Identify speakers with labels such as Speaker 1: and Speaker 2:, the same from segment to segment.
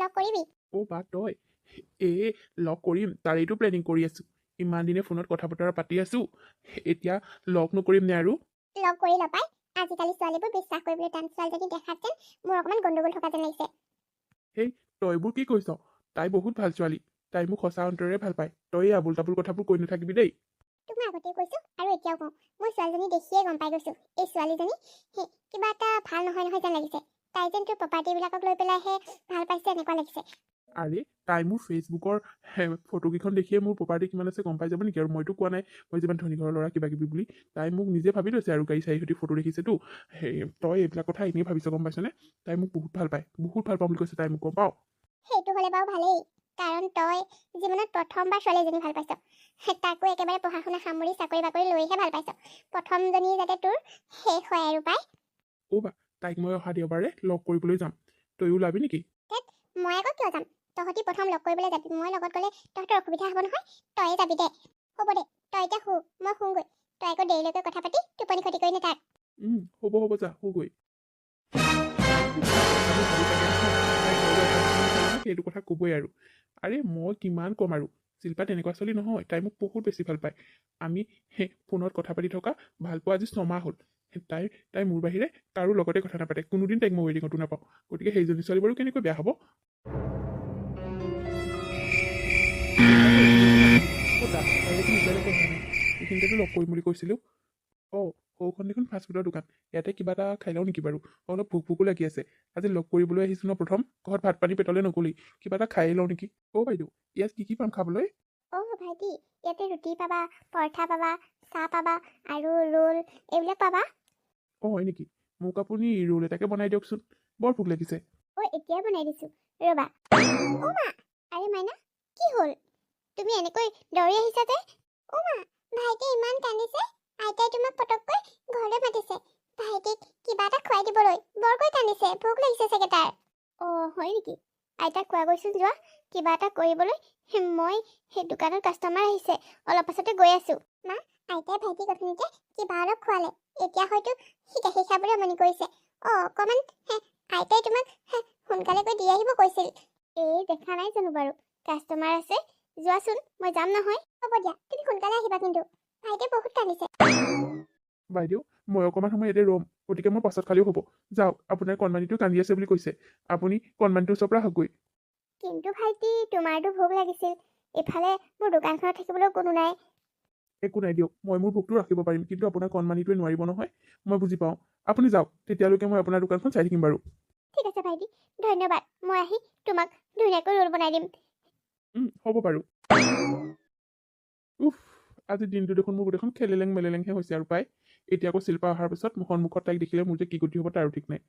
Speaker 1: লগ কৰিবি
Speaker 2: বা তই লগ কৰিম তাৰেইটো প্লেনিং কৰি আছো। ইমান দিনে ফোনত কথা বতৰা পাতি আছো, এতিয়া লগ নকৰিম নে আৰু?
Speaker 1: লগ কৰি লপাই আজিকালি ছোৱালীবোৰ বিশ্বাস কৰিবলৈ টান। ছোৱালীজনী দেখাত যেন মোৰ অকণমান গণ্ডগোল থকা যেন লাগিছে।
Speaker 2: তইবোৰ কি কৈছ? তাই বহুত ভাল ছোৱালী, তাই মোক সঁচা অন্তৰেৰে ভাল পায়। তই এই আবুল তাবুল কথাবোৰ কৈ নাথাকিবি দেই।
Speaker 1: তোক মই আগতেই কৈছো আৰু এতিয়াও কওঁ, মই ছোৱালীজনী দেখিয়ে গম পাই গৈছো এই ছোৱালীজনী কিবা এটা ভাল নহয় নহয় যেন লাগিছে। তাই যেন তোৰ প্ৰপাৰ্টিবিলাকক লৈ পেলাইহে ভাল পাইছে এনেকুৱা লাগিছে।
Speaker 2: আৰে তাই মোৰ ফেচবুকৰ ফটোকেইখন দেখিয়ে মোৰ প্ৰপাৰ্টি কিমান আছে গম পাই যাব নেকি? আৰু মইতো কোৱা নাই মই যিমান ধনী ঘৰৰ ল'ৰা কিবা কিবি বুলি। তাই মোক নিজে ভাবি লৈছে আৰু গাড়ী চাড়ী সৈতে ফটো দেখিছেতো। তই এইবিলাক কথা এনেই ভাবিছ গম পাইছনে? তাই মোক বহুত ভাল পায়, বহুত ভাল পাওঁ বুলি কৈছে তাই মোক, গম পাওঁ।
Speaker 1: সেইটো হ'লে বাৰু ভালেই, কাৰণ তই জীৱনত প্ৰথমবাৰ ছোৱালী এজনী ভাল পাইছ, তাকো একেবাৰে পঢ়া শুনা সামৰি চাকৰি বাকৰি লৈহে ভাল পাইছ। প্ৰথমজনী যাতে তোৰ শেষ হয় আৰু পাই।
Speaker 2: বা তাইক মই অহা দেওবাৰে লগ কৰিবলৈ যাম, তইও ওলাবি নেকি?
Speaker 1: মই আকৌ কিয় যাম? তহঁতি প্ৰথম লগ কৰিবলৈ যাবি, মই লগত গ'লে তহঁতৰ অসুবিধা হ'ব নহয়। তয়ে যাবি দে। হ'ব দে, তই এতিয়া শু, মই শুওঁগৈ। তই আকৌ দেৰিলৈকে কথা পাতি টোপনি ক্ষতি কৰি নাথাক।
Speaker 2: হ'ব যা শুগৈ। সেইটো কথা ক'বই আৰু। আৰে মই কিমান ক'ম আৰু, শিল্পা তেনেকুৱা ছোৱালী নহয়, তাই মোক বহুত বেছি ভাল পায়। আমি ফোনত কথা পাতি থকা ভাল পোৱা আজি 6 মাহ হ'ল। তাই মোৰ বাহিৰে কাৰো লগতে কথা নাপাতে, কোনোদিন তাইক মই ৱেডিঙতো নাপাওঁ। গতিকে সেইজনী ছোৱালী বাৰু কেনেকৈ বেয়া হ'ব? এইখিনিতেতো লগ কৰিম বুলি কৈছিলোঁ। সৌখন দেখোন ফাষ্টফুডৰ দোকান। ইয়াতে কিবা এটা খাই লওঁ নেকি বাৰু? অলপ ভোকো লাগি আছে। আজি লগ কৰিবলৈ আহিছোঁ ন প্ৰথম, ঘৰত ভাত পানী পেটলৈ নগ'লি, কিবা এটা খাই লওঁ নেকি? বাইদেউ, ইয়াত কি পাম খাবলৈ?
Speaker 1: ভাইটি, ইয়াতে ৰুটি পাবা, পৰঠা পাবা, চাহ পাবা আৰু ৰোল এইবিলাক পাবা।
Speaker 2: হয় নেকি? মোক আপুনি ৰোল এটাকে বনাই দিয়কচোন, বৰ ভোক লাগিছে।
Speaker 1: এতিয়াই বনাই দিছোঁ, ৰ'বা। মা, আৰে মাইনা, কি হ'ল? তুমি এনেকৈ দৌৰি আহিছা যে? মা, ভাইটি ইমান কান্দিছে, আইতাই তোমাক পটককৈ ঘৰলৈ মাতিছে। ভাইটিক কিবা এটা খুৱাই দিবলৈ বৰকৈ কান্দিছে, ভোক লাগিছে চাগে তাৰ। হয় নেকি? আইতাক কোৱা গৈছিল যোৱা কিবা এটা কৰিবলৈ। মই সেই দোকানত কাষ্টমাৰ আহিছে, অলপ পাছতে গৈ আছোঁ। মা, আইতাই ভাইটিক অথনিতে কিবা অলপ খোৱালে, এতিয়া হয়তো সি গাখীৰ খাবলৈ মনি কৰিছে। অকণমান আইতাই তোমাক সোনকালে গৈ দি আহিব কৈছিল। দেখা নাই জানো বাৰু, কাষ্টমাৰ আছে, যোৱাচোন, মই যাম নহয়। হ'ব দিয়া, তুমি সোনকালে আহিবা কিন্তু, ভাইটিয়ে বহুত কান্দিছে।
Speaker 2: বাইদেউ, মই অকণমান সময় ইয়াতে ৰ'ম, গতিকে মোৰ পাছত খালেও হ'ব। যাওক, আপোনাৰ কণমানিটো কান্দি আছে বুলি কৈছে, আপুনি কণমানিটোৰ ওচৰৰ পৰা আহকগৈ।
Speaker 1: কিন্তু ভাইটি, তোমাৰতো ভোক লাগিছিল, ইফালে মোৰ দোকানখনত থাকিবলৈ কোনো নাই।
Speaker 2: একো নাই দিয়ক, মই মোৰ ভোকটো ৰাখিব পাৰিম, কিন্তু আপোনাৰ কণমানিটোৱে নোৱাৰিব নহয়। মই বুজি পাওঁ। আপুনি যাওক, তেতিয়ালৈকে মই আপোনাৰ দোকানখন চাই থাকিম বাৰু।
Speaker 1: ঠিক আছে ভাইটি, ধন্যবাদ। মই আহি তোমাক ধুনীয়াকৈ ৰোল বনাই দিম।
Speaker 2: হ'ব বাৰু। আজি দিনটো দেখোন মোৰ গোটেইখন খেলেলেং মেলেলেংহে হৈছে আৰু পাই। এতিয়া আকৌ শিল্পা অহাৰ পিছত সন্মুখত তাইক দেখিলে মোৰ যে কি গতি হ'ব তাৰো ঠিক নাই।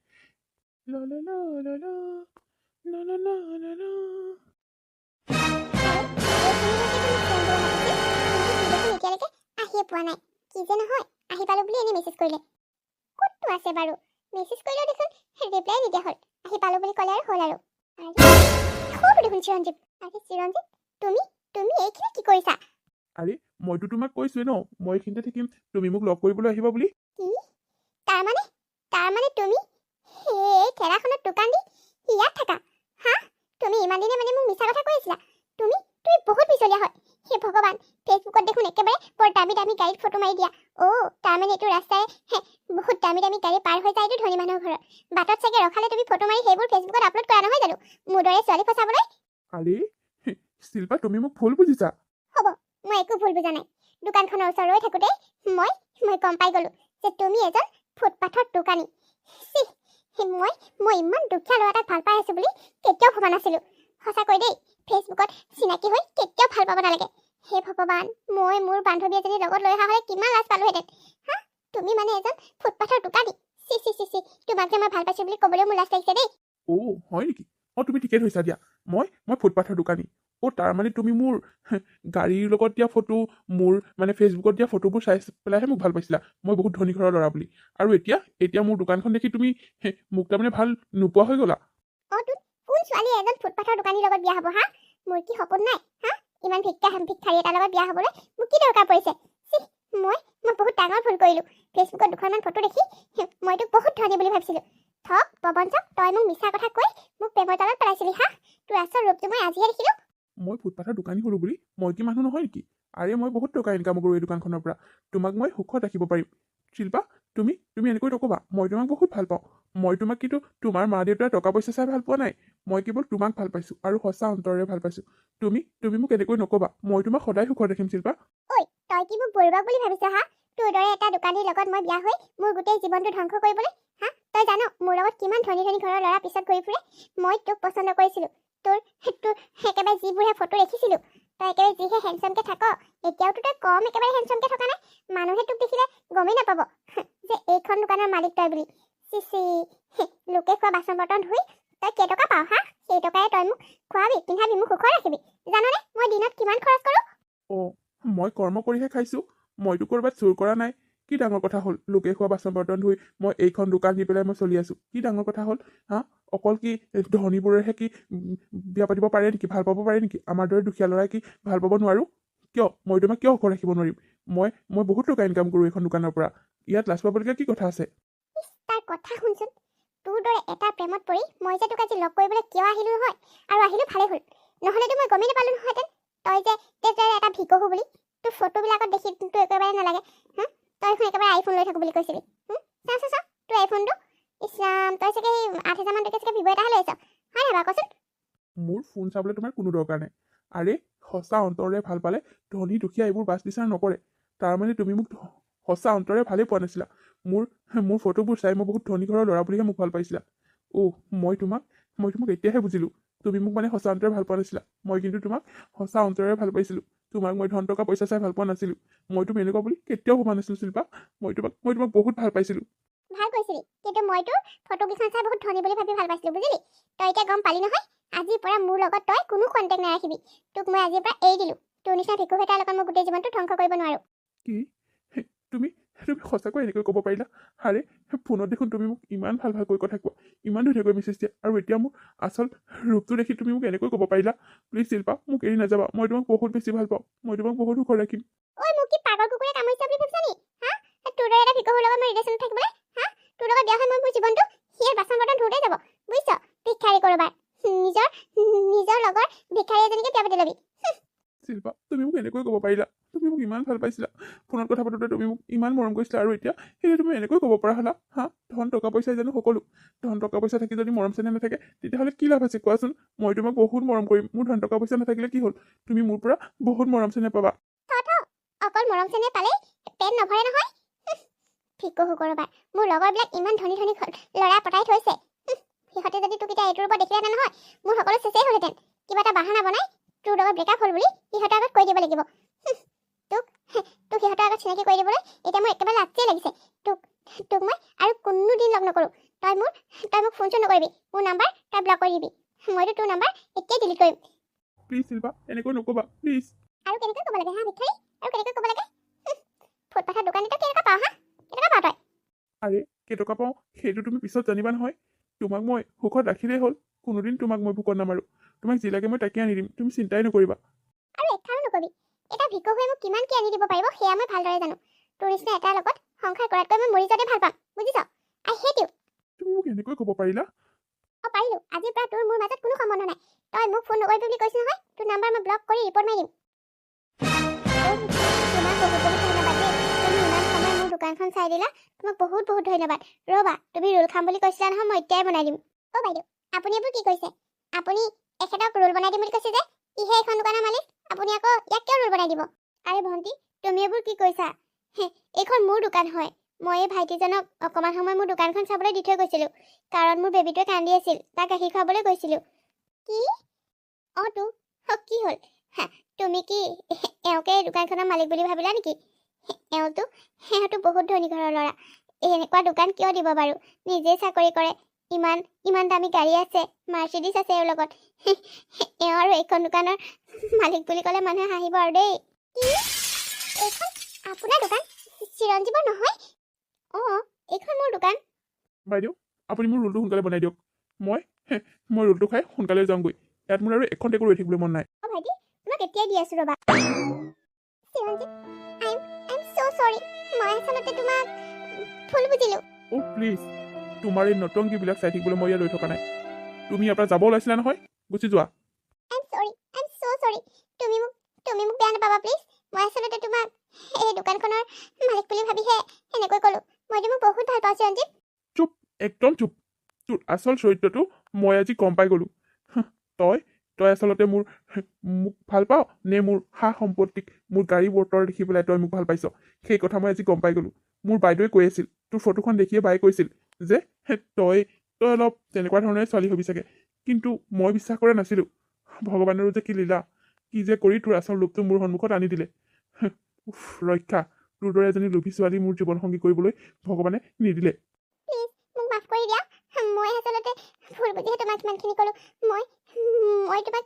Speaker 1: এতিয়ালৈকে আহিয়ে পোৱা নাই, কি যে নহয়, আহি পালো বুলি এনে মেছেজ কৰিলে। ক'তটো আছে বাৰু, মেছেজ কৰিলেও দেখোন ৰিপ্লাই নিদিয়া হ'ল। আহি পালো বুলি ক'লে আৰু হ'ল আৰু। দেখোন চিৰঞ্জীৱ। চিৰঞ্জীৱ, তুমি এইখিনি কি কৰিছা?
Speaker 2: আৰে মইতো তোমাক কৈছোৱে ন, মই এইখিনিতে থাকিম, তুমি মোক লগ কৰিবলৈ আহিবা বুলি।
Speaker 1: কি? তাৰমানে তুমি সেই ঠেলাখনত দোকান দি ইয়াত থাকা? তুমি ইমান দিনে মানে মোক মিছা কথা কৈ আছিলা। তুমি বহুত মিছলীয়া হয়। হে ভগৱান, ফেচবুকত দেখোন একেবাৰে বৰ দামী গাড়ীত ফটো মাৰি দিয়া। তাৰমানে এইটো ৰাস্তাৰে বহুত দামী গাড়ী পাৰ হৈ যায় এইটো ধনী মানুহৰ ঘৰত। বাটত চাগে ৰখালে তুমি ফটো মাৰি সেইবোৰ ফেচবুকত আপলোড কৰা নহয় জানো, মোৰ দৰে ছোৱালী ফচাবলৈ?
Speaker 2: আৰে শিল্পা, তুমি মোক ভুল বুজিছা।
Speaker 1: হ'ব, মই একো ভুল বুজা নাই। দোকানখনৰ ওচৰত ৰৈ থাকোঁতে মই গম পাই গলো যে তুমি এজন ফুটপাথৰ দোকানী। মই ইমান দুখীয়া ল'ৰা এটাক ভাল পাই আছো বুলি কেতিয়াও ভবা নাছিলো। সঁচাকৈ দেই, ফেচবুকত চিনাকি হৈ কেতিয়াও ভাল পাব নালাগে। হে ভগৱান, মই মোৰ বান্ধৱী এজনীৰ লগত লৈ অহা হ'লে কিমান লাজ পালোহেঁতেন। তুমি মানে এজন ফুটপাথৰ দোকানী? চি, তোমাক যে মই ভাল পাইছো বুলি ক'বলৈ মোৰ লাজ লাগিছে দেই।
Speaker 2: হয় নেকি? তুমি ঠিকে ধৰিছা দিয়া, মই ফুটপাথৰ দোকানী। তাৰমানে তুমি মোৰ গাড়ীৰ লগত দিয়া ফটো, মোৰ মানে ফেচবুকত দিয়া ফটোবোৰ চাই পেলাইহে মোক ভাল পাইছিলা, মই বহুত ধনী ঘৰৰ ল'ৰা বুলি। আৰু এতিয়া মোৰ দোকানখন দেখি তুমি মোক তাৰমানে ভাল নোপোৱা হৈ গ'লা।
Speaker 1: কোন ছোৱালী এজন ফুটপাথৰ দোকানীৰ লগত বিয়া হ'ব? মোৰ কি সপোন নাই? ইমান ভিক্ষাৰী এটাৰ লগত বিয়া হ'বলৈ মোক কি দৰকাৰ পৰিছে? মই বহুত ডাঙৰ ভুল কৰিলো। ফেচবুকত দুখনমান ফটো দেখি মই তোক বহুত ধনী বুলি ভাবিছিলো। পৱন, তই মোক মিছা কথা কৈ মোক প্ৰেমৰ জালত পেলাইছিলি। তোৰ আচল ৰূপটো মই আজিহে দেখিলো।
Speaker 2: মই ফুটপাথৰ দোকানী হ'লো বুলি মই কি মানুহ নহয় নেকি? আৰে মই বহুত টকা ইনকাম কৰোঁ এই দোকানখনৰ পৰা। তোমাক মই সুখত ৰাখিব পাৰিম। শিল্পা, তুমি এনেকৈ নক'বা। মই তোমাক বহুত ভাল পাওঁ। মই তোমাক কিন্তু তোমাৰ মা দেউতাৰ টকা পইচা চাই ভাল পোৱা নাই। মই কেৱল তোমাক ভাল পাইছোঁ আৰু সঁচা অন্তৰেৰে ভাল পাইছোঁ। তুমি মোক এনেকৈ নক'বা। মই তোমাক সদায় সুখত ৰাখিম শিল্পা।
Speaker 1: ঐ, তই কি মোক বৰুৱাক বুলি ভাবিছ হা? তোৰ দৰে এটা দোকানীৰ লগত মই বিয়া হৈ মোৰ গোটেই জীৱনটো ধ্বংস কৰিবলৈ? হা? তই জান মোৰ লগত কিমান ধনী ধনী ঘৰৰ ল'ৰা পিছত ঘূৰি ফুৰে? মই তোক পচন্দ কৰিছিলোঁ। তোৰ একেবাৰে যিবোৰহে ফটো দেখিছিলোঁ, তই একেবাৰে যিহে হেণ্ডচামকে থাক, এতিয়াওতো তই কম একেবাৰে হেণ্ডচামকে থকা নাই। মানুহে তোক দেখিলে গমেই নাপাব যে এইখন দোকানৰ মালিক তই বুলি। চিচি, লোকে খোৱা বাচন বৰ্তন ধুই তই কেইটকা পাৱ হা? সেই টকাৰে তই মোক খোৱাবি, পিন্ধাবি, মোক সুখত ৰাখিবি। জাননে মই দিনত কিমান খৰচ কৰোঁ?
Speaker 2: অঁ, মই কৰ্ম কৰিহে খাইছোঁ। মইতো ক'ৰবাত চুৰ কৰা নাই। কি ডাঙৰ কথা হ'ল? লোকে খোৱা বাচন বৰ্তন ধুই মই এইখন দোকান দি পেলাই মই চলি আছোঁ। কি ডাঙৰ কথা হ'ল? হা? অকল কি ধনীবোৰেহে কি বিয়া পাতিব পাৰে নেকি? ভাল পাব পাৰে নেকি? আমাৰ দৰে দুখীয়া ল'ৰাই কি ভাল পাব নোৱাৰোঁ? কিয়? মই তোমাক কিয় সুখত ৰাখিব নোৱাৰিম? মই বহুত টকা ইনকাম কৰোঁ এইখন দোকানৰ পৰা। ইয়াত লাজ পাবলগীয়া কি কথা আছে?
Speaker 1: তাৰ কথা শুনচোন। তোৰ দৰে এটা প্ৰেমত পৰি মই যে তোক আজি লগ কৰিবলৈ কিয় আহিলো নহয়, আৰু আহিলো ভালেই হ'ল। নহ'লেতো মই গমেই নাপালো নহয়হেঁতেন তই যে এটা ভিকহু বুলি। তোৰ ফটোবিলাকত দেখি তোৰ একেবাৰে নালাগে। তই এখন একেবাৰে আইফোন লৈ থাকো বুলি কৈছিলি। চা তোৰ আইফোনটো। ইছৰাম, তই চাগে 8,000 মান টকীয়া চাগে ভিভ' এটাহে লৈছ, হয় নাই বাৰু কচোন?
Speaker 2: মোৰ ফোন চাবলৈ তোমাৰ কোনো দৰকাৰ নাই। আৰে সঁচা অন্তৰেৰে ভাল পালে ধনী দুখীয়া এইবোৰ বাছ বিচাৰ নকৰে। তাৰমানে তুমি মোক সঁচা অন্তৰে ভালেই পোৱা নাছিলা। মোৰ ফটোবোৰ চাই মই বহুত ধনী ঘৰৰ ল'ৰা বুলিহে মোক ভাল পাইছিলা। মই তোমাক এতিয়াহে বুজিলোঁ। তুমি মোক মানে সঁচা অন্তৰে ভাল পোৱা নাছিলা। মই কিন্তু তোমাক সঁচা অন্তৰেৰে ভাল পাইছিলোঁ। তোমাক মই ধন টকা পইচা চাই ভাল পোৱা নাছিলোঁ। মই তুমি এনেকুৱা বুলি কেতিয়াও ভবা নাছিলোঁ শিল্পা। মই তোমাক বহুত ভাল পাইছিলোঁ।
Speaker 1: ভাল কৈছিলি, কিন্তু মই তোৰ ফটোকেইখন চাই বহুত ধনী বুলি ভাবি ভাল পাইছিলোঁ, বুজিলি? তই এতিয়া গম পালি নহয়, আজিৰ পৰা মোৰ লগত তই কোনো কণ্টেক্ট নাৰাখিবি। তোক মই আজিৰ পৰা এৰি দিলোঁ। তোৰ নিচিনা ভিকহু এটাৰ লগত মই গোটেই জীৱনটো ধ্বংস কৰিব নোৱাৰোঁ।
Speaker 2: কি? তুমি সঁচাকৈ এনেকৈ ক'ব পাৰিলা? আৰে ফোনত দেখোন তুমি মোক ইমান ভালকৈ কথা কোৱা, ইমান ধুনীয়াকৈ মেছেজ দিয়া, আৰু এতিয়া মোৰ আচল ৰূপটো দেখি তুমি মোক এনেকৈ ক'ব পাৰিলা? প্লিজ শিল্পা, মোক এৰি নাযাবা। মই তোমাক বহুত বেছি ভাল পাওঁ। মই তোমাক বহুত সুখত ৰাখিম।
Speaker 1: ঐ, মোক কি পাগল কুকুৰে কামুৰিছে বুলি ভাবিছা নি? হা? তোৰ দৰে এটা ভিকহুৰ লগত মই ৰিলেশ্যনত থাকিবলৈ? হা? তোৰ লগত বিয়া হৈ মোৰ জীৱনটো সিয়ে বাচন বৰ্তন ধুওঁতেই যাব, বুজিছ? ভিক্ষাৰী কৰবাৰ। নিজৰ লগৰ ভিক্ষাৰী এজনীকে বিয়া পাতি ল'বি।
Speaker 2: শিল্পা, তুমি মোক এনেকৈ ক'ব পাৰিলা? তুমি মোক ইমান ভাল পাইছিলা। ফোনত কথা পাতোঁতে তুমি মোক ইমান মৰম কৰিছিলা, আৰু এতিয়া তুমি এনেকৈ ক'ব পৰা হ'লা? হা? ধন টকা পইচাই জানো সকলো? ধন টকা পইচা থাকি যদি মৰম চেনেহ নাথাকে, তেতিয়াহ'লে কি লাভ আছে কোৱাচোন? মই তোমাক বহুত মৰম কৰিম। মোৰ ধন টকা পইচা নাথাকিলে কি হ'ল? তুমি মোৰ পৰা বহুত মৰম চেনেহ পাবা।
Speaker 1: অকল মৰম চেনেহ পালেই পেট নভৰে নহয়। ভিকহু কৰবাৰ। মোৰ লগৰবিলাক ইমান ধনী ধনী ল'ৰা পতাই থৈছে। সিহঁতে যদি তোক এতিয়া এইটোৰ ওপৰত দেখিলেহেঁতেন নহয়, মোৰ সকলো চেচেই হ'লহেঁতেন। কিবা এটা বাহানা বনাই তোৰ লগত ব্ৰেকআপ হ'ল বুলি সিহঁতৰ আগত কৈ দিব লাগিব। তোক সিহঁতৰ আগত চিনাকি কৰি দিবলৈ এতিয়া মোৰ একেবাৰে লাজেই লাগিছে। তোক মই আৰু কোনোদিন লগ নকৰোঁ। তই মোক ফোন চোন নকৰিবি। মোৰ নাম্বাৰ তই ব্লক কৰি দিবি। মইতো তোৰ নাম্বাৰ এতিয়াই ডিলিট কৰিম।
Speaker 2: প্লিজ শিল্পা, এনেকৈ নক'বা প্লিজ।
Speaker 1: আৰু কেনেকৈ ক'ব লাগে হা ভিক্ষাৰী? আৰু কেনেকৈ ক'ব লাগে? ফুটপাথৰ দোকানী তই কেনেকৈ পাৱ হা? কেনেকৈ পাৱ তই?
Speaker 2: আৰে কেইটকা পাওঁ সেইটো তুমি পিছত জানিবা নহয়। তোমাক মই সুখত ৰাখিলেই হ'ল। কোনোদিন তোমাক মই ভোকত নামাৰোঁ। তোমাক যি লাগে মই তাকে আনি দিম। তুমি চিন্তাই নকৰিবা।
Speaker 1: আৰু এষাৰো নকবি। এটা ভিকহুৱে মোক কিমান কি আনি দিব পাৰিব সেয়া মই ভালদৰে জানো। তোৰ নিচিনা এটাৰ লগত সংসাৰ কৰাতকৈ মই মৰি যোৱাতে ভাল পাম, বুজিছ? I hate you.
Speaker 2: তুমি মোক এনেকৈ ক'ব পাৰিলা?
Speaker 1: পাৰিলোঁ। আজিৰ পৰা তোৰ মোৰ মাজত কোনো সম্বন্ধ নাই। তই মোক ফোন নকৰিবি বুলি কৈছিল নহয়। তোৰ নাম্বাৰ মই ব্লক কৰি ৰিপৰ্ট মাৰি দিম। তোমাক বহুত ধন্যবাদ দেই। তুমি ইমান সময় মোৰ দোকানখন চাই দিলা। তোমাক বহুত ধন্যবাদ। ৰ'বা, তুমি ৰোল খাম বুলি কৈছিলা নহয়, মই এতিয়াই বনাই দিম। বাইদেউ, আপুনি এইবোৰ কি কৈছে? আপুনি এখেতক ৰোল বনাই দিম বুলি কৈছে যে? ইহে এইখন দোকানৰ মালিক। আপুনি আকৌ ইয়াক কিয় ৰোল বনাই দিব? আৰে ভণ্টি, তুমি এইবোৰ কি কৈছা? এইখন মোৰ দোকান হয়। মই এই ভাইটিজনক অকণমান সময় মোৰ দোকানখন চাবলৈ দি থৈ গৈছিলোঁ, কাৰণ মোৰ বেবীটোৱে কান্দি আছিল। তাক গাখীৰ খুৱাবলৈ গৈছিলোঁ। কি? কি হ'ল? তুমি কি এওঁকে দোকানখনৰ মালিক বুলি ভাবিলা নেকি? এওঁতো বহুত ধনী ঘৰৰ ল'ৰা। এনেকুৱা দোকান কিয় দিব বাৰু? নিজেই চাকৰি কৰে, ইমান দামী গাড়ী আছে, মাৰ্চিডিজ আছে এওঁৰ লগত। এওঁ আৰু এইখন দোকানৰ মালিক বুলি ক'লে মানুহে হাঁহিব আৰু দেই। কি? এইখন আপোনাৰ দোকান? চিৰঞ্জীৱৰ নহয়? এইখন মোৰ দোকান।
Speaker 2: বাইদেউ, আপুনি মোৰ ৰোলটো সোনকালে বনাই দিয়ক। মই ৰোলটো খাই সোনকালে যাওঁগৈ। ইয়াত মোৰ আৰু এখন টেকো ৰৈ থাকিবলৈ মন নাই।
Speaker 1: ভাইটি, তোমাক এতিয়াই দি আছোঁ ৰ'বা। Chiranjeev, I am so sorry। মই আচলতে তোমাক ভুল বুজিলোঁ।
Speaker 2: প্লিজ, তোমাৰ এই নতংকীবিলাক চাই থাকিবলৈ মই ইয়াত ৰৈ থকা নাই। তুমি ইয়াৰ পৰা যাব ওলাইছিলা নহয়? গুচি যোৱা।
Speaker 1: আই এম সো সৰি। তুমি মোক বেয়া নাপাবা প্লিজ। মই আচলতে তোমাক এই দোকানখনৰ মালিক বুলি ভাবিহে এনেকৈ ক'লো। মই তোমাক বহুত ভাল পাওঁ চিৰঞ্জীৱ।
Speaker 2: চুপ, একদম চুপ। তোৰ আচল চৰিত্ৰটো মই আজি গম পাই গ'লো। তই তই আচলতে মোক ভাল পাৱ নে মোৰ সা সম্পত্তিক, মোৰ গাড়ী বতৰ দেখি পেলাই তই মোক ভাল পাইছ, সেই কথা মই আজি গম পাই গ'লো। মোৰ বাইদেৱে কৈ আছিল, তোৰ ফটোখন দেখিয়ে বায়ে কৈছিল যে তই তই অলপ তেনেকুৱা ধৰণৰে ছোৱালী হবি চাগে। কিন্তু মই বিশ্বাস কৰা নাছিলোঁ। ভগৱানৰো যে কি লীলা, কি যে কৰি তোৰ আচল ৰূপটো মোৰ সন্মুখত আনি দিলে। উফ, ৰক্ষা, তোৰ দৰে এজনী লোভী ছোৱালী মোৰ জীৱনসংগী কৰিবলৈ ভগৱানে নিদিলে।
Speaker 1: প্লিজ মোক মাফ কৰি দিয়া। মই আচলতে ভুল বুজিহে তোমাক ইমানখিনি ক'লো। মই তোমাক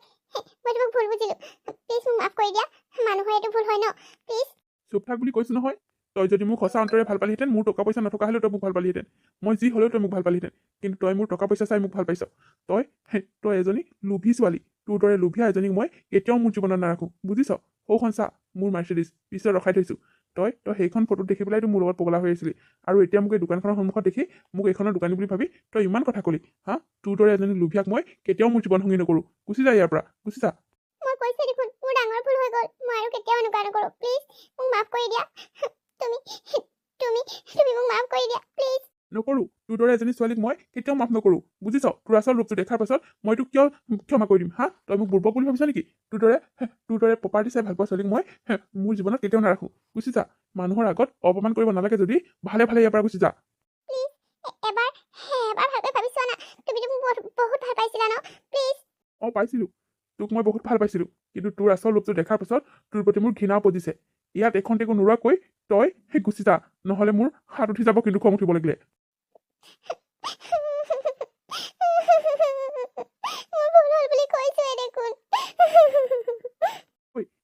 Speaker 1: ভুল বুজিলোঁ। প্লিজ মোক মাফ কৰি দিয়া। মানুহৰ এইটো ভুল হয় ন, প্লিজ।
Speaker 2: চুপ থাক বুলি কৈছো নহয়। তই যদি মোক সঁচা অন্তৰে ভাল পালিহেঁতেন, মোৰ টকা পইচা নথকা হ'লেও তই মোক ভাল পালিহেঁতেন। মই যি হ'লেও তই মোক ভাল পালিহেঁতেন। কিন্তু তই মোৰ টকা পইচা চাই মোক ভাল পাইছ। তই এজনী লোভী ছোৱালী। তোৰ দৰে লোভীয়া এজনীক মই কেতিয়াও মোৰ জীৱনত নাৰাখোঁ, বুজিছ? সৌখন চা, মোৰ মাৰ্চিডিজ পিছত ৰখাই থৈছোঁ। তই সেইখন ফটোত দেখি পেলাই তোৰ মোৰ লগত পগলা হৈ আছিলি, আৰু এতিয়া মোক এই দোকানখনৰ সন্মুখত দেখি মোক এইখনৰ দোকানী বুলি ভাবি তই ইমান কথা ক'লি। তোৰ দৰে এজনী লোভীয়াক মই কেতিয়াও মোৰ জীৱনসংগী নকৰোঁ। গুচি যা ইয়াৰ পৰা, গুচি যা।
Speaker 1: মই কৈছোঁ দেখোন, মোৰ ডাঙৰ ভুল হৈ গ'ল। মই আৰু কেতিয়াও এনেকুৱা নকৰোঁ। প্লিজ মোক মাফ কৰি দিয়া। তুমি তুমি তুমি মোক মাফ কৰি দিয়া প্লিজ।
Speaker 2: নকৰোঁ, তোৰ দৰে এজনী ছোৱালীক মই কেতিয়াও মাফ নকৰোঁ, বুজিছ? তোৰ আচল ৰূপটো দেখাৰ পাছত মই তোক কিয় ক্ষমা কৰি দিম? তই মোক বুৰ্বক বুলি ভাবিছ নেকি? তোৰ দৰে প্ৰপাৰ্টি চাই ভাল পোৱা ছোৱালীক মই মোৰ জীৱনত কেতিয়াও নাৰাখোঁ। গুচি যা। মানুহৰ আগত অপমান কৰিব নালাগে যদি ভালে ভালে ইয়াৰ পৰা গুচি যা।
Speaker 1: প্লিজ এবাৰ ভালকৈ ভাবি চোৱা না। তুমিতো মোক বহুত ভাল পাইছিলা ন, প্লিজ।
Speaker 2: পাইছিলোঁ। তোক মই বহুত ভাল পাইছিলোঁ। কিন্তু তোৰ আচল ৰূপটো দেখাৰ পাছত তোৰ প্ৰতি মোৰ ঘৃণা উপজিছে। ইয়াত এখন টেকো নোৰোৱাকৈ তই গুচি যা, নহ'লে মোৰ হাত উঠি যাব কিন্তু খং উঠিব লাগিলে।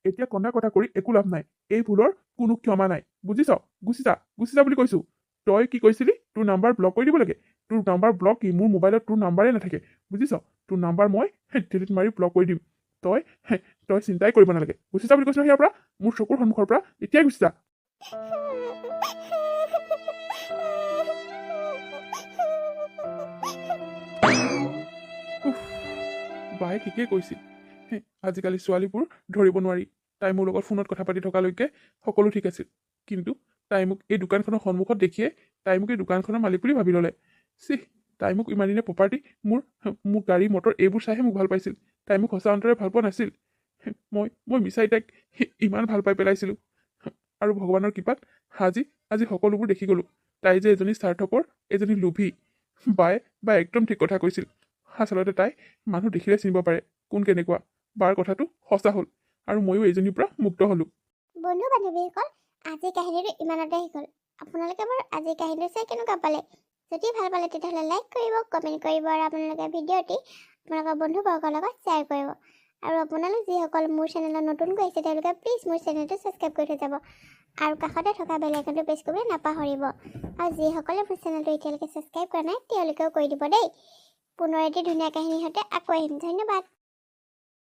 Speaker 2: এতিয়া কন্দা কথা কৰি একো লাভ নাই। এই ভুলৰ কোনো ক্ষমা নাই, বুজিছ? গুচি যা বুলি কৈছোঁ। তই কি কৈছিলি? তোৰ নাম্বাৰ ব্লক কৰি দিব লাগে। তোৰ নাম্বাৰ ব্লক কি? মোৰ মোবাইলত তোৰ নাম্বাৰেই নাথাকে, বুজিছ? তোৰ নাম্বাৰ মই ডিলিট মাৰি ব্লক কৰি দিম। তই চিন্তাই কৰিব নালাগে। গুচি যা বুলি কৈছোঁ ইয়াৰ পৰা, মোৰ চকুৰ সন্মুখৰ পৰা এতিয়াই গুচি যা। বায়ে ঠিকেই কৈছিল। আজিকালি ছোৱালীবোৰ ধৰিব নোৱাৰি। তাই মোৰ লগত ফোনত কথা পাতি থকালৈকে সকলো ঠিক আছিল। কিন্তু তাই মোক এই দোকানখনৰ সন্মুখত দেখিয়ে তাই মোক এই দোকানখনৰ মালিক বুলি ভাবি ল'লে। তাই মোক ইমান দিনে প্ৰপাৰ্টি, মোৰ গাড়ী মটৰ এইবোৰ চাইহে মোক ভাল পাইছিল। তাই মোক সঁচা অন্তৰে ভাল পোৱা নাছিল। মই মিছাই তাইক ইমান ভাল পাই পেলাইছিলোঁ। আৰু ভগৱানৰ কৃপাত আজি সকলোবোৰ দেখি গ'লোঁ। তাই যে এজনী স্বাৰ্থপৰ, এজনী লোভী। বায়ে একদম ঠিক কথা কৈছিল। আচলতে তাই মানুহ দেখিলে চিনিব পাৰে কোন কেনেকুৱা। বাৰ কথাটো সঁচা হ'ল, আৰু ময়ো এইজনীৰ পৰা মুক্ত হ'লোঁ।
Speaker 1: বন্ধু বান্ধৱীসকল, আজিৰ কাহিনীটো ইমানতে হ'ল। আপোনালোকে বাৰু আজিৰ কাহিনীটো চাই কেনেকুৱা পালে? যদি ভাল পালে তেতিয়াহ'লে লাইক কৰিব, কমেণ্ট কৰিব, আৰু আপোনালোকে ভিডিঅ'টি আপোনালোকৰ বন্ধুবৰ্গৰ লগত শ্বেয়াৰ কৰিব। আৰু আপোনালোক যিসকল মোৰ চেনেলত নতুনকৈ আহিছে তেওঁলোকে প্লিজ মোৰ চেনেলটো ছাবস্ক্ৰাইব কৰি থৈ যাব, আৰু কাষতে থকা বেল আইকনটো প্ৰেছ কৰিবলৈ নাপাহৰিব। আৰু যিসকলে মোৰ চেনেলটো এতিয়ালৈকে ছাবস্ক্ৰাইব কৰা নাই তেওঁলোকেও কৰি দিব দেই। পুনৰ এটি ধুনীয়া কাহিনীৰ সৈতে আকৌ আহিম। ধন্যবাদ।